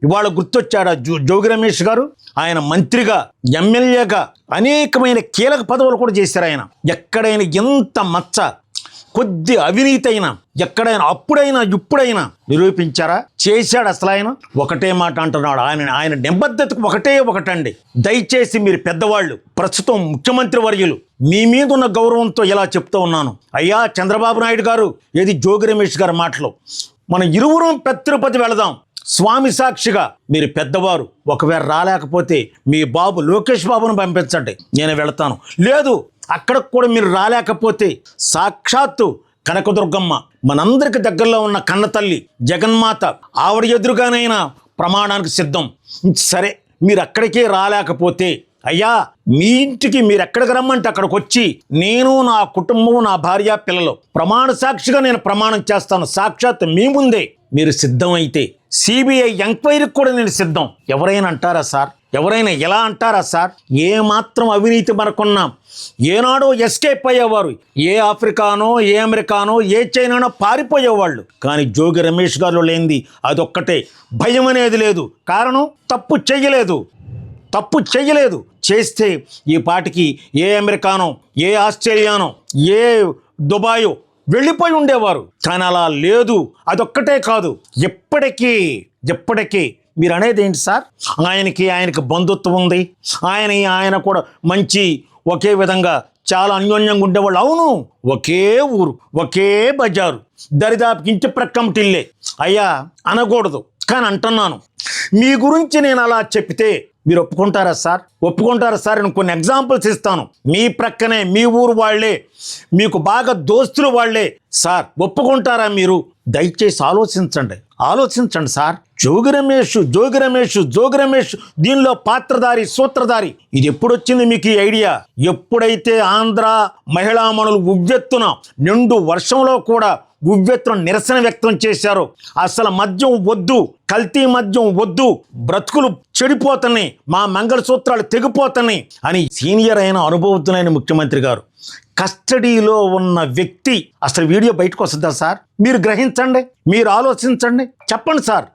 ఇవాళ గుర్తొచ్చాడా జోగి రమేష్ గారు? ఆయన మంత్రిగా, ఎమ్మెల్యేగా అనేకమైన కీలక పదవులు కూడా చేశారు. ఆయన ఎక్కడైనా ఎంత మచ్చ, కొద్ది అవినీతి అయినా ఎక్కడైనా అప్పుడైనా ఇప్పుడైనా నిరూపించారా? చేశాడు. అసలు ఆయన ఒకటే మాట అంటున్నాడు. ఆయన నిబద్ధతకు ఒకటండి. దయచేసి మీరు పెద్దవాళ్ళు, ప్రస్తుతం ముఖ్యమంత్రి వర్యులు, మీ మీద ఉన్న గౌరవంతో ఇలా చెప్తూ ఉన్నాను. అయ్యా చంద్రబాబు నాయుడు గారు, ఏది జోగి రమేష్ గారి మాటలు, మన ఇరువురం తిరుపతి వెళదాం స్వామి సాక్షిగా. మీరు పెద్దవారు, ఒకవేళ రాలేకపోతే మీ బాబు లోకేష్ బాబును పంపించండి, నేను వెళతాను. లేదు అక్కడికి కూడా మీరు రాలేకపోతే సాక్షాత్తు కనకదుర్గమ్మ, మనందరికి దగ్గరలో ఉన్న కన్నతల్లి జగన్మాత, ఆవిడ ఎదురుగానైనా ప్రమాణానికి సిద్ధం. సరే మీరు అక్కడికే రాలేకపోతే అయ్యా మీ ఇంటికి మీరు ఎక్కడికి రమ్మంటే అక్కడికి వచ్చి నేను, నా కుటుంబం, నా భార్య, పిల్లలు ప్రమాణ సాక్షిగా నేను ప్రమాణం చేస్తాను. సాక్షాత్ మీ ముందే మీరు సిద్ధమైతే సిబిఐ ఎంక్వైరీకి కూడా నేను సిద్ధం. ఎవరైనా అంటారా సార్? ఎవరైనా ఎలా అంటారా సార్? ఏమాత్రం అవినీతి మనకున్నా ఏనాడో ఎస్కేప్ అయ్యేవారు. ఏ ఆఫ్రికానో, ఏ అమెరికానో, ఏ చైనానో పారిపోయేవాళ్ళు. కానీ జోగి రమేష్ గారు లేనిది అదొక్కటే, భయం అనేది లేదు. కారణం తప్పు చెయ్యలేదు. చేస్తే ఈ పాటికి ఏ అమెరికానో, ఏ ఆస్ట్రేలియానో, ఏ దుబాయో వెళ్ళిపోయి ఉండేవారు. కానీ అలా లేదు. అదొక్కటే కాదు, ఎప్పటికీ మీరు అనేది ఏంటి సార్? ఆయనకి బంధుత్వం ఉంది. ఆయన కూడా మంచి, ఒకే విధంగా చాలా అన్యోన్యంగా ఉండేవాళ్ళు. అవును, ఒకే ఊరు, ఒకే బజారు, దరిదాపుకి ఇంటి ప్రక్కమటిల్లే. అయ్యా అనకూడదు, కానీ అంటున్నాను. మీ గురించి నేను అలా చెప్తే మీరు ఒప్పుకుంటారా సార్? నేను కొన్ని ఎగ్జాంపుల్స్ ఇస్తాను. మీ ప్రక్కనే, మీ ఊరు వాళ్ళే, మీకు బాగా దోస్తులు వాళ్ళే. సార్ ఒప్పుకుంటారా మీరు? దయచేసి ఆలోచించండి సార్. జోగి రమేష్ దీనిలో పాత్రధారి, సూత్రధారి. ఇది ఎప్పుడొచ్చింది మీకు ఈ ఐడియా? ఎప్పుడైతే ఆంధ్ర మహిళామణులు ఉవ్వెత్తున నిండు వర్షంలో కూడా ఉవ్వెత్తున నిరసన వ్యక్తం చేశారు. అసలు మద్యం వద్దు, కల్తీ మద్యం వద్దు, బ్రతుకులు చెడిపోతున్నాయి, మా మంగళసూత్రాలు తెగిపోతున్నాయి అని సీనియర్ అయిన అనుభవజ్ఞులైన ముఖ్యమంత్రి గారు, కస్టడీలో ఉన్న వ్యక్తి అసలు వీడియో బయటకు వస్తుందా సార్? మీరు గ్రహించండి, మీరు ఆలోచించండి, చెప్పండి సార్.